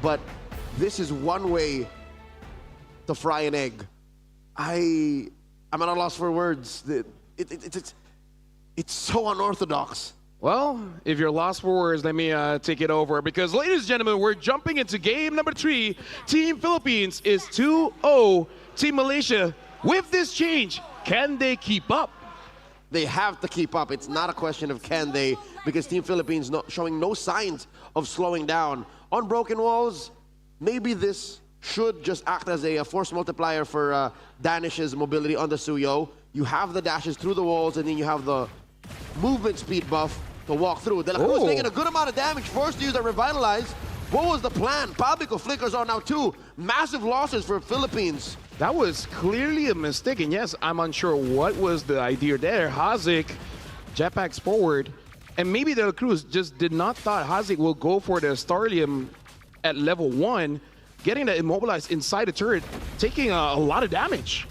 but this is one way to fry an egg. I'm at a loss for words. It's so unorthodox. Well, if you're lost for words, let me take it over. Because, ladies and gentlemen, we're jumping into game number 3. Team Philippines is 2-0. Team Malaysia, with this change, can they keep up? They have to keep up. It's not a question of can they, because Team Philippines showing no signs of slowing down. On broken walls, maybe this should just act as a force multiplier for Danish's mobility on the Suyo. You have the dashes through the walls, and then you have the movement speed buff to walk through. De La Cruz making a good amount of damage, forced to use that Revitalize. What was the plan? Pabico flickers on now too. Massive losses for Philippines. That was clearly a mistake, and yes, I'm unsure what was the idea there. Hazik jetpacks forward, and maybe De La Cruz just did not thought Hazik will go for the Starlium at level 1, getting that immobilized inside the turret, taking a lot of damage.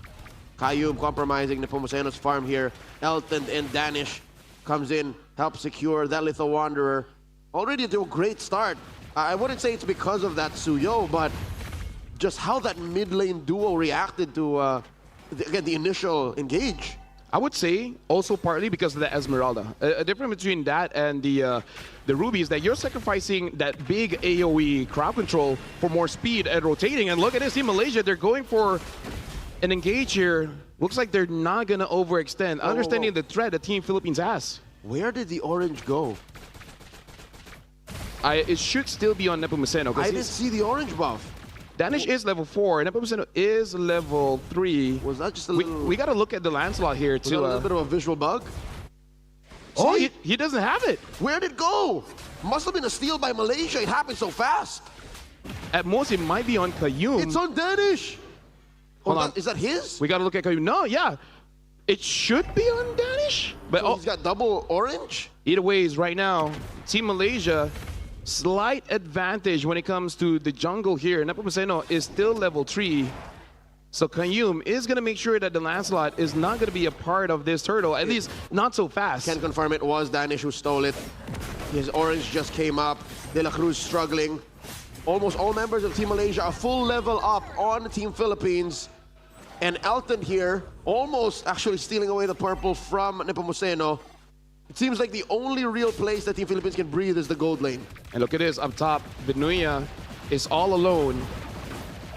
Kayum compromising Nepomuceno's farm here. Elton and Danish comes in, helps secure that Little Wanderer. Already to a great start. I wouldn't say it's because of that Suyo, but just how that mid lane duo reacted to, again, the initial engage. I would say also partly because of the Esmeralda. A difference between that and the Ruby is that you're sacrificing that big AoE crowd control for more speed and rotating. And look at this, Team Malaysia, they're going for an engage here. Looks like they're not going to overextend, understanding the threat that Team Philippines has. Where did the orange go? It should still be on Nepomuceno. I didn't see the orange buff. Danish is level 4, and Nepomuceno is level 3. Was that just a little... We got to look at the Lancelot here, too. Was that a little bit of a visual bug? Oh, he doesn't have it. Where'd it go? Must have been a steal by Malaysia. It happened so fast. At most, it might be on Kayum. It's on Danish. Hold on. Is that his? We got to look at Kayum. No, yeah. It should be on Danish. But so he's got double orange? Either ways, right now, Team Malaysia, slight advantage when it comes to the jungle here. Nepomuceno is still level 3. So Kayum is going to make sure that the Lancelot is not going to be a part of this turtle, at least not so fast. Can confirm it was Danish who stole it. His orange just came up. De La Cruz struggling. Almost all members of Team Malaysia are full level up on Team Philippines. And Elton here, almost actually stealing away the purple from Nepomuceno. It seems like the only real place that Team Philippines can breathe is the gold lane. And look at this, up top, Vinuya is all alone.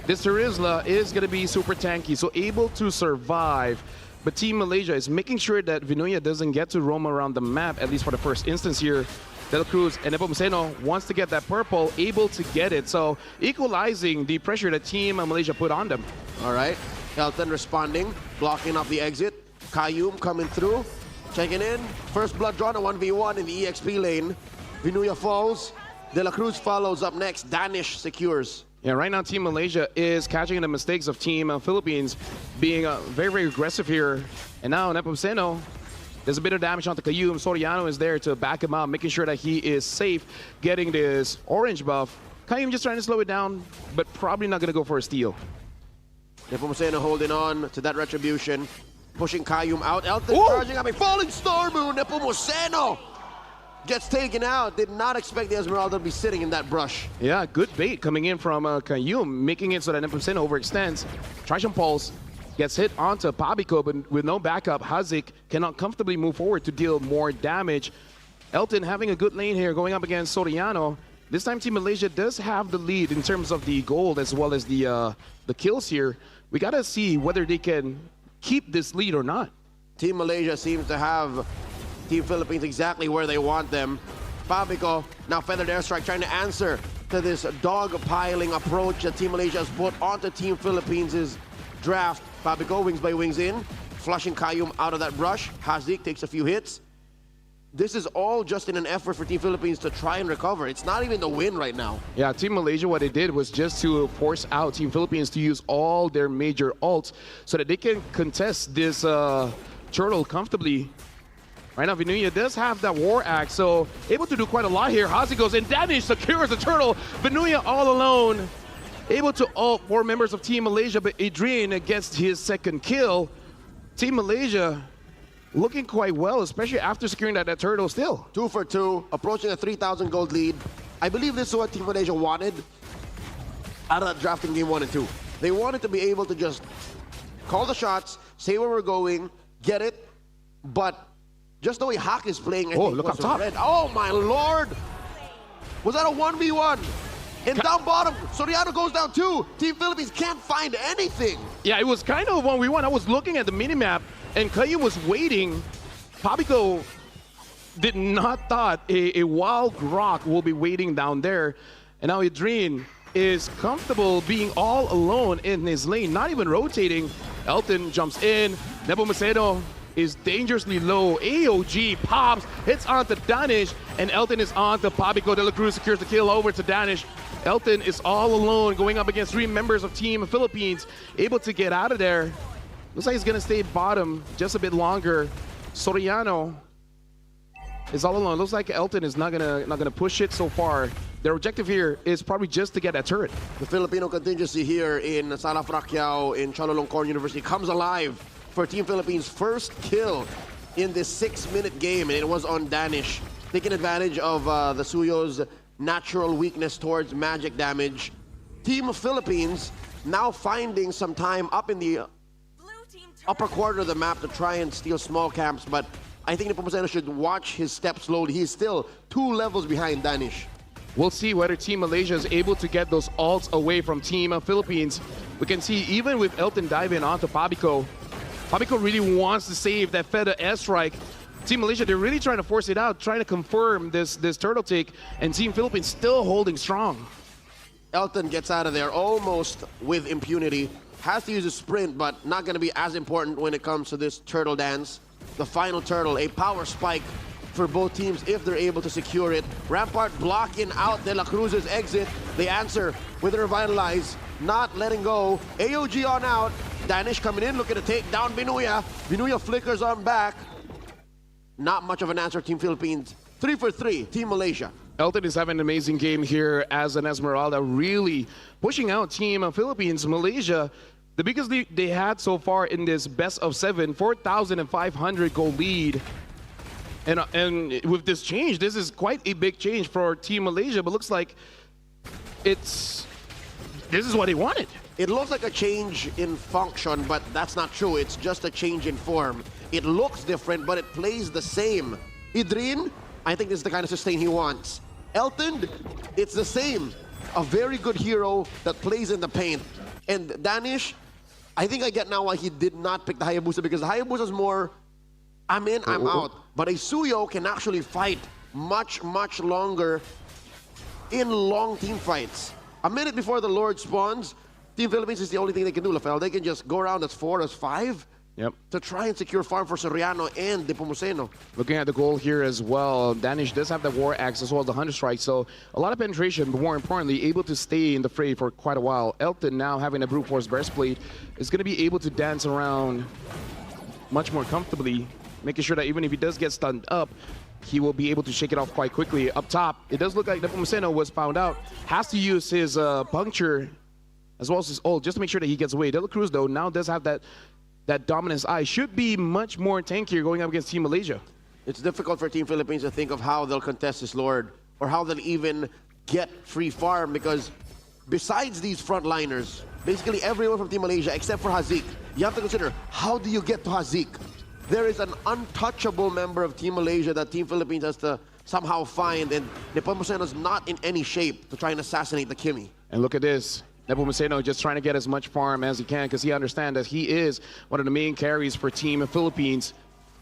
This Terizla is going to be super tanky, so able to survive. But Team Malaysia is making sure that Vinuya doesn't get to roam around the map, at least for the first instance here. De La Cruz and Nepomuceno wants to get that purple, able to get it. So equalizing the pressure that Team Malaysia put on them. All right, Elton responding, blocking off the exit. Kayum coming through. Checking in, first blood drawn, a 1v1 in the EXP lane. Vinuya falls, De La Cruz follows up next, Danish secures. Yeah, right now Team Malaysia is catching the mistakes of Team Philippines, being very, very aggressive here. And now Nepomuceno, there's a bit of damage onto Kayum. Soriano is there to back him up, making sure that he is safe, getting this orange buff. Kayum just trying to slow it down, but probably not going to go for a steal. Nepomuceno holding on to that retribution. Pushing Kayum out. Elton charging up a falling star moon. Nepomuceno gets taken out. Did not expect the Esmeralda to be sitting in that brush. Yeah, good bait coming in from Kayum, making it so that Nepomuceno overextends. Trisham Pulse gets hit onto Pabico, but with no backup, Hazik cannot comfortably move forward to deal more damage. Elton having a good lane here, going up against Soriano. This time Team Malaysia does have the lead in terms of the gold as well as the kills here. We gotta see whether they can keep this lead or not. Team Malaysia seems to have Team Philippines exactly where they want them. Pabico, now Feathered Airstrike, trying to answer to this dog-piling approach that Team Malaysia has put onto Team Philippines' draft. Pabico wings by wings in, flushing Kayum out of that brush. Hazik takes a few hits. This is all just in an effort for Team Philippines to try and recover. It's not even the win right now. Yeah, Team Malaysia, what they did was just to force out Team Philippines to use all their major ults so that they can contest this turtle comfortably. Right now, Vinuya does have that War Axe, so able to do quite a lot here. Hazi goes in, Danish secures the turtle. Vinuya all alone, able to ult 4 members of Team Malaysia, but Adrian gets his second kill. Team Malaysia looking quite well, especially after securing that turtle still. 2 for 2, approaching a 3,000 gold lead. I believe this is what Team Malaysia wanted. out of drafting game 1 and 2. They wanted to be able to just call the shots, say where we're going, get it, but just the way Hawk is playing, I think look was up top. red. Oh my lord! Was that a 1v1? And down bottom, Soriano goes down too. Team Philippines can't find anything. Yeah, it was kind of a 1v1. I was looking at the minimap, and Kayu was waiting. Pabico did not thought a wild Grok will be waiting down there. And now Adrian is comfortable being all alone in his lane, not even rotating. Elton jumps in. Nepomuceno is dangerously low. AOG pops, hits onto Danish, and Elton is on to Pabico. De La Cruz secures the kill over to Danish. Elton is all alone going up against 3 members of Team Philippines, able to get out of there. Looks like he's gonna stay bottom just a bit longer. Soriano is all alone. Looks like Elton is not gonna push it so far. Their objective here is probably just to get that turret. The Filipino contingency here in Sala Frakiao in Chulalongkorn University comes alive for Team Philippines' first kill in this 6-minute game, and it was on Danish. Taking advantage of the Suyo's natural weakness towards magic damage. Team Philippines now finding some time up in the upper quarter of the map to try and steal small camps, but I think Nepomuceno should watch his steps slowly. He's still 2 levels behind Danish. We'll see whether Team Malaysia is able to get those ults away from Team Philippines. We can see even with Elton diving onto Pabico, Pabico really wants to save that Feda airstrike. Team Malaysia, they're really trying to force it out, trying to confirm this turtle take, and Team Philippines still holding strong. Elton gets out of there almost with impunity. Has to use a sprint, but not going to be as important when it comes to this turtle dance. The final turtle, a power spike for both teams if they're able to secure it. Rampart blocking out De La Cruz's exit. They answer with a Revitalize, not letting go. AOG on out. Danish coming in, looking to take down Binuya. Binuya flickers on back. Not much of an answer, Team Philippines. 3 for 3, Team Malaysia. Elton is having an amazing game here as an Esmeralda, really pushing out Team Philippines. Malaysia, the biggest lead they had so far in this best of 7, 4,500 goal lead. And with this change, this is quite a big change for Team Malaysia, but looks like this is what they wanted. It looks like a change in function, but that's not true. It's just a change in form. It looks different, but it plays the same. Idrin, I think this is the kind of sustain he wants. Elton, it's the same. A very good hero that plays in the paint. And Danish, I think I get now why he did not pick the Hayabusa, because the Hayabusa is more, I'm in, I'm out. But a Suyo can actually fight much, much longer in long team fights. A minute before the Lord spawns, Team Philippines is the only thing they can do, Lafel. They can just go around as 4, as 5. Yep. To try and secure farm for Soriano and Nepomuceno. Looking at the goal here as well, Danish does have the War Axe as well as the Hunter Strike, so a lot of penetration, but more importantly, able to stay in the fray for quite a while. Elton now having a Brute Force Breastplate is going to be able to dance around much more comfortably, making sure that even if he does get stunned up, he will be able to shake it off quite quickly. Up top, it does look like Nepomuceno was found out, has to use his puncture as well as his ult just to make sure that he gets away. De La Cruz, though, now does have that dominance eye. Should be much more tankier going up against Team Malaysia. It's difficult for Team Philippines to think of how they'll contest this Lord or how they'll even get free farm, because besides these frontliners, basically everyone from Team Malaysia except for Hazik, you have to consider, how do you get to Hazik? There is an untouchable member of Team Malaysia that Team Philippines has to somehow find, and Nepomuceno's not in any shape to try and assassinate the Kimi. And look at this. Nepomuceno just trying to get as much farm as he can because he understands that he is one of the main carries for Team Philippines.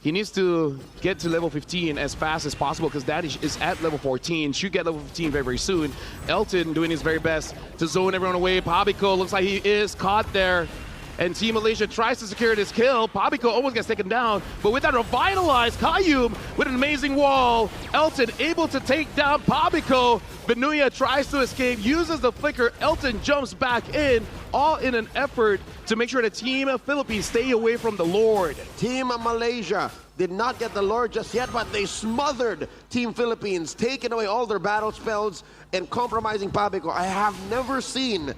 He needs to get to level 15 as fast as possible because Danish is at level 14. Should get level 15 very, very soon. Elton doing his very best to zone everyone away. Pabico looks like he is caught there. And Team Malaysia tries to secure this kill. Pabico almost gets taken down, but with that revitalized Kayum with an amazing wall. Elton able to take down Pabico. Benuya tries to escape, uses the flicker. Elton jumps back in, all in an effort to make sure the Team Philippines stay away from the Lord. Team Malaysia did not get the Lord just yet, but they smothered Team Philippines, taking away all their battle spells and compromising Pabico. I have never seen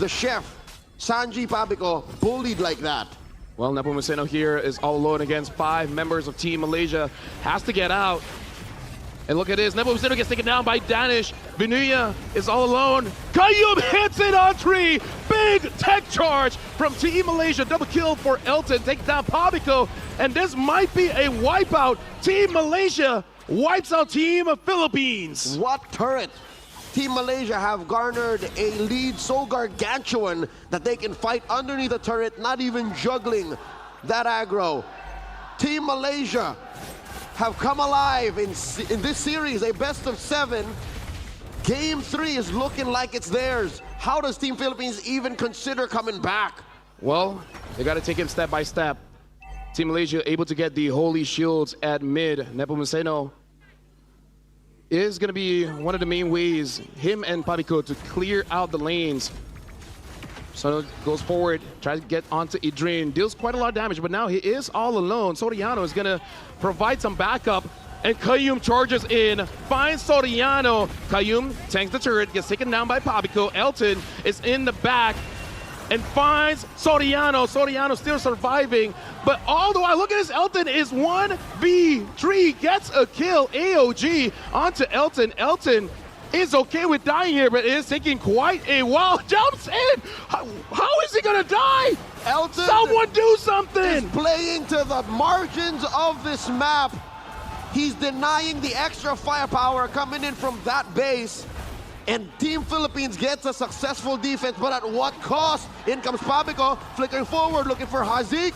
the chef Sanji Pabico bullied like that. Well, Nepomuceno here is all alone against 5 members of Team Malaysia. Has to get out. And look at this, Nepomuceno gets taken down by Danish. Vinuya is all alone. Qayyum hits it on 3. Big tech charge from Team Malaysia. Double kill for Elton, takes down Pabico. And this might be a wipeout. Team Malaysia wipes out Team Philippines. What turret? Team Malaysia have garnered a lead so gargantuan that they can fight underneath the turret, not even juggling that aggro. Team Malaysia have come alive in this series, a best of 7. Game 3 is looking like it's theirs. How does Team Philippines even consider coming back? Well, they got to take it step by step. Team Malaysia able to get the holy shields at mid. Nepomuceno is going to be one of the main ways, him and Pabico, to clear out the lanes. So goes forward, tries to get onto Idrin, deals quite a lot of damage, but now he is all alone. Soriano is gonna provide some backup, and Qayyum charges in, finds Soriano. Qayyum tanks the turret, gets taken down by Pabico. Elton is in the back and finds Soriano. Soriano still surviving, but all the while, look at this, Elton is 1v3, gets a kill. AOG onto Elton. Elton is okay with dying here, but it is taking quite a while. Jumps in! How is he gonna die? Elton, someone do something! Is playing to the margins of this map. He's denying the extra firepower coming in from that base. And Team Philippines gets a successful defense, but at what cost? In comes Pabico, flickering forward, looking for Hazik.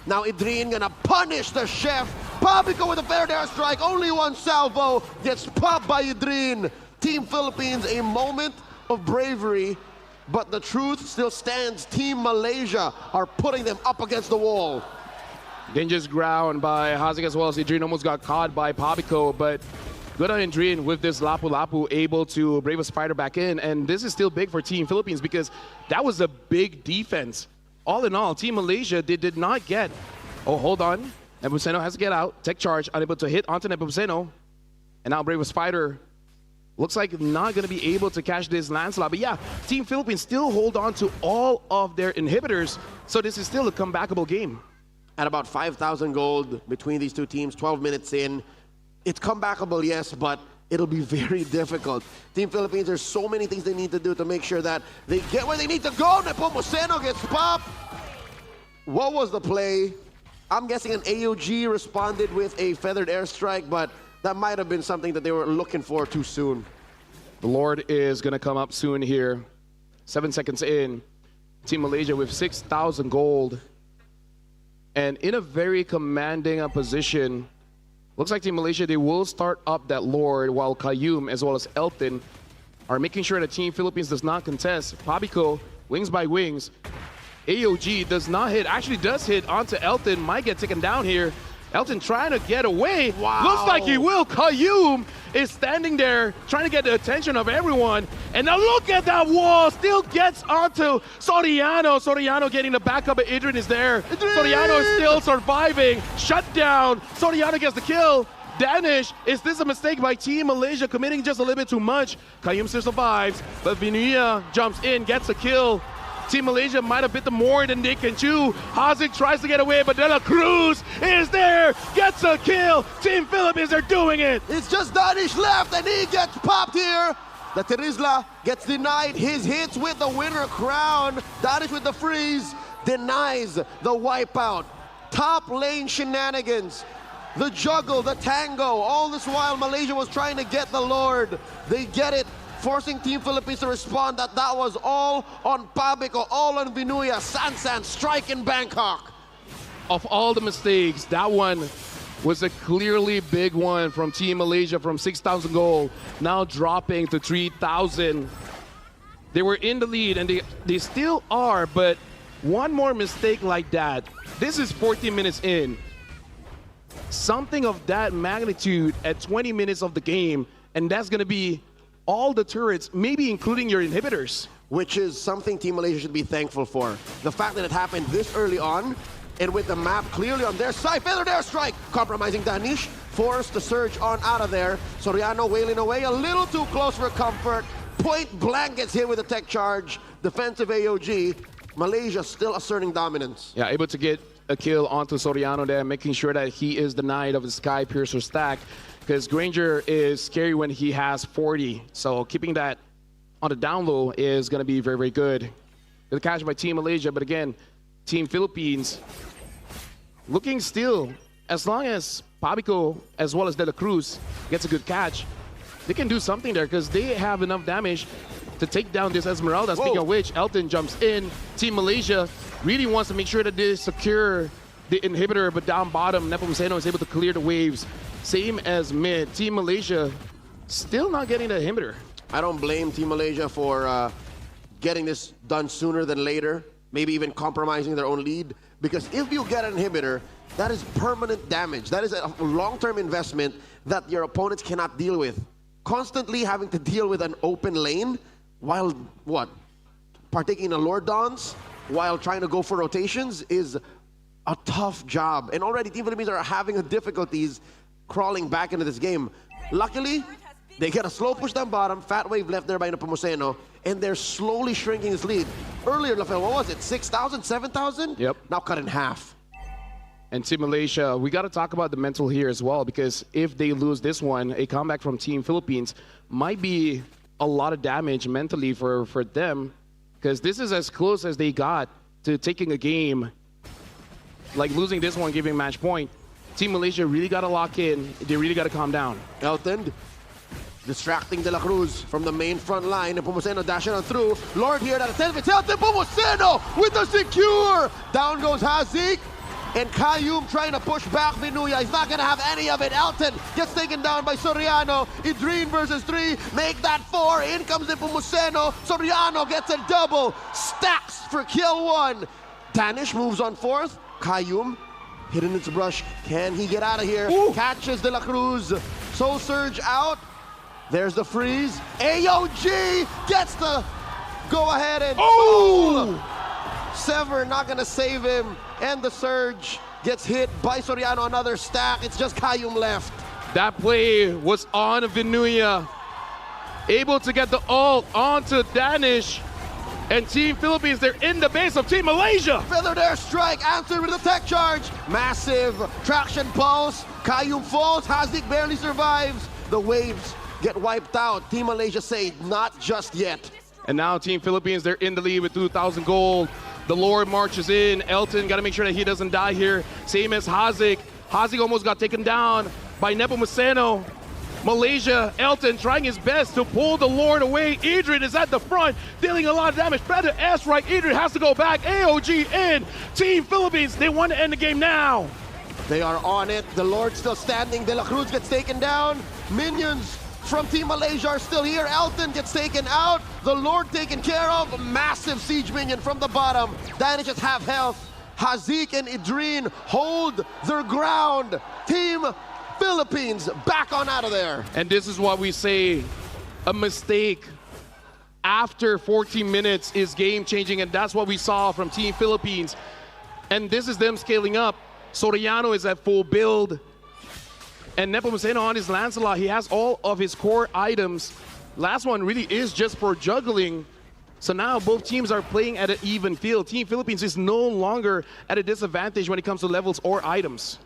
Now Idrin gonna punish the chef. Pabico with a fair airstrike, only one salvo, gets popped by Idrin. Team Philippines, a moment of bravery, but the truth still stands. Team Malaysia are putting them up against the wall. Dangerous ground by Hazik as well as Idrin almost got caught by Pabico, but good on Idrin with this Lapu-Lapu able to brave a spider back in, and this is still big for Team Philippines because that was a big defense. All in all, Team Malaysia, they did not get, oh, hold on. Nepomuceno has to get out, tech charge, unable to hit onto Nepomuceno, and now brave a spider. Looks like not going to be able to catch this landslide. But yeah, Team Philippines still hold on to all of their inhibitors. So this is still a comebackable game. At about 5,000 gold between these two teams, 12 minutes in. It's comebackable, yes, but it'll be very difficult. Team Philippines, there's so many things they need to do to make sure that they get where they need to go. Nepomuceno gets popped. What was the play? I'm guessing an AOG responded with a feathered airstrike, but that might have been something that they were looking for too soon. The Lord is going to come up soon here. 7 seconds in. Team Malaysia with 6,000 gold. And in a very commanding position. Looks like Team Malaysia, they will start up that Lord while Qayyum as well as Elton are making sure that Team Philippines does not contest. Pabico, wings by wings. AOG does not hit, actually does hit onto Elton, might get taken down here. Elton trying to get away. Wow. Looks like he will. Qayyum is standing there trying to get the attention of everyone. And now look at that wall. Still gets onto Soriano. Soriano getting the backup, but Idrin is there. Soriano is still surviving. Shut down. Soriano gets the kill. Danish, is this a mistake by Team Malaysia, committing just a little bit too much? Qayyum still survives, but Vinuya jumps in, gets a kill. Team Malaysia might have bit the more than they can chew. Hazik tries to get away, but De La Cruz is there, gets a kill. Team Philippines are doing it. It's just Danish left, and he gets popped here. The Terizla gets denied his hits with the winner crown. Danish with the freeze denies the wipeout. Top lane shenanigans. The juggle, the tango. All this while, Malaysia was trying to get the Lord. They get it, forcing Team Philippines to respond that was all on Pabico, all on Vinuya. Sansan strike in Bangkok. Of all the mistakes, that one was a clearly big one from Team Malaysia, from 6,000 gold, now dropping to 3,000. They were in the lead, and they still are, but one more mistake like that. This is 14 minutes in. Something of that magnitude at 20 minutes of the game, and that's going to be all the turrets, maybe including your inhibitors. Which is something Team Malaysia should be thankful for. The fact that it happened this early on, and with the map clearly on their side, feathered airstrike, compromising Danish, forced the surge on out of there. Soriano wailing away, a little too close for comfort. Point blank gets hit with a tech charge. Defensive AOG. Malaysia still asserting dominance. Yeah, able to get a kill onto Soriano there, making sure that he is denied of his Sky Piercer stack. because Granger is scary when he has 40. So keeping that on the down low is going to be very, very good. The catch by Team Malaysia, but again, Team Philippines looking still, as long as Pabico as well as De La Cruz gets a good catch, they can do something there because they have enough damage to take down this Esmeralda. Speaking of which, Elton jumps in. Team Malaysia really wants to make sure that they secure the inhibitor, but down bottom, Nepomuceno is able to clear the waves. Same as mid. Team Malaysia still not getting the inhibitor. I don't blame Team Malaysia for getting this done sooner than later, maybe even compromising their own lead, because if you get an inhibitor, that is permanent damage. That is a long-term investment that your opponents cannot deal with. Constantly having to deal with an open lane while, what, partaking in a Lord Dance, while trying to go for rotations is a tough job. And already Team Philippines are having difficulties crawling back into this game. Luckily, they get a slow push down bottom, fat wave left there by Nepomuceno, and they're slowly shrinking this lead. Earlier, what was it, 6,000, 7,000? Yep. Now cut in half. And Team Malaysia, we got to talk about the mental here as well, because if they lose this one, a comeback from Team Philippines might be a lot of damage mentally for them, because this is as close as they got to taking a game. Like losing this one, giving match point. Team Malaysia really got to lock in. They really got to calm down. Elton distracting De La Cruz from the main front line. Nepomuceno dashing on through. Lord here at the 10. It's Elton Nepomuceno with the secure. Down goes Hazik. And Kayum trying to push back Vinuya. He's not going to have any of it. Elton gets taken down by Soriano. Idrin versus 3. Make that 4. In comes Nepomuceno. Soriano gets a double. Stacks for kill 1. Danish moves on 4th. Kayum hidden its brush. Can he get out of here? Ooh. Catches De La Cruz. Soul Surge out. There's the freeze. AOG gets the go ahead and Sever not gonna save him. And the surge gets hit by Soriano. Another stack. It's just Kayum left. That play was on Vinuya. Able to get the ult onto Danish. And Team Philippines, they're in the base of Team Malaysia. Feathered airstrike, answered with a tech charge. Massive traction pulse. Kayum falls. Hazik barely survives. The waves get wiped out. Team Malaysia say, not just yet. And now Team Philippines, they're in the lead with 2,000 gold. The Lord marches in. Elton got to make sure that he doesn't die here. Same as Hazik. Hazik almost got taken down by Nepomuceno. Malaysia, Elton trying his best to pull the Lord away. Idrin is at the front, dealing a lot of damage. Feather S-right. Idrin has to go back. AOG in. Team Philippines, they want to end the game now. They are on it. The Lord still standing. De La Cruz gets taken down. Minions from Team Malaysia are still here. Elton gets taken out. The Lord taken care of. Massive siege minion from the bottom. Danish is half health. Hazik and Idrin hold their ground. Team Philippines back on out of there. And this is what we say, a mistake after 14 minutes is game changing, and that's what we saw from Team Philippines. And this is them scaling up. Soriano is at full build. And Nepomuceno on his Lancelot, he has all of his core items. Last one really is just for juggling. So now both teams are playing at an even field. Team Philippines is no longer at a disadvantage when it comes to levels or items.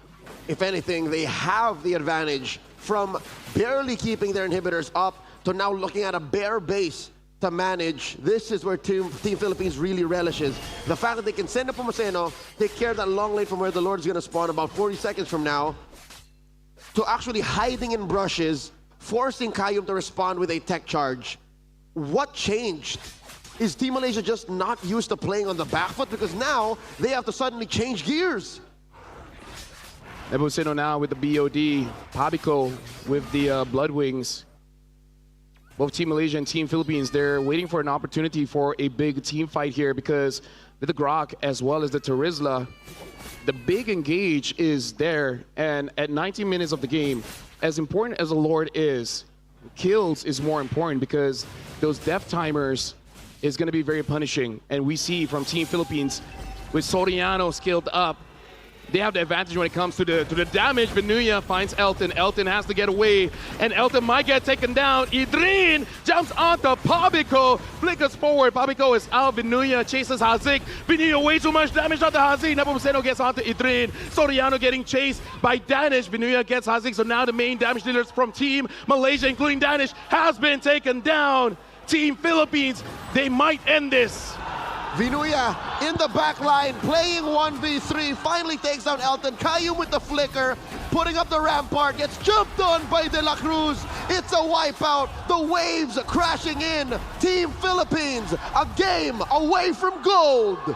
If anything, they have the advantage from barely keeping their inhibitors up to now looking at a bare base to manage. This is where Team Philippines really relishes. The fact that they can send Nepomuceno, take care of that long lane from where the Lord's gonna spawn about 40 seconds from now, to actually hiding in brushes, forcing Kayum to respond with a tech charge. What changed? Is Team Malaysia just not used to playing on the back foot? Because now they have to suddenly change gears. Nepomuceno now with the BOD, Pabico with the Blood Wings. Both Team Malaysia and Team Philippines, they're waiting for an opportunity for a big team fight here because with the Grok as well as the Terizla, the big engage is there. And at 19 minutes of the game, as important as the Lord is, kills is more important because those death timers is going to be very punishing. And we see from Team Philippines with Soriano scaled up, they have the advantage when it comes to the damage. Benuya finds Elton. Elton has to get away, and Elton might get taken down. Idrin jumps onto Pabico, flickers forward. Pabico is out. Benuya chases Hazik. Benuya way too much damage onto Hazik. Nepomuceno gets onto Idrin. Soriano getting chased by Danish. Benuya gets Hazik, so now the main damage dealers from Team Malaysia, including Danish, has been taken down. Team Philippines, they might end this. Vinuya in the back line, playing 1v3, finally takes down Elton. Caillou with the flicker, putting up the rampart, gets jumped on by De La Cruz. It's a wipeout, the waves crashing in. Team Philippines, a game away from gold.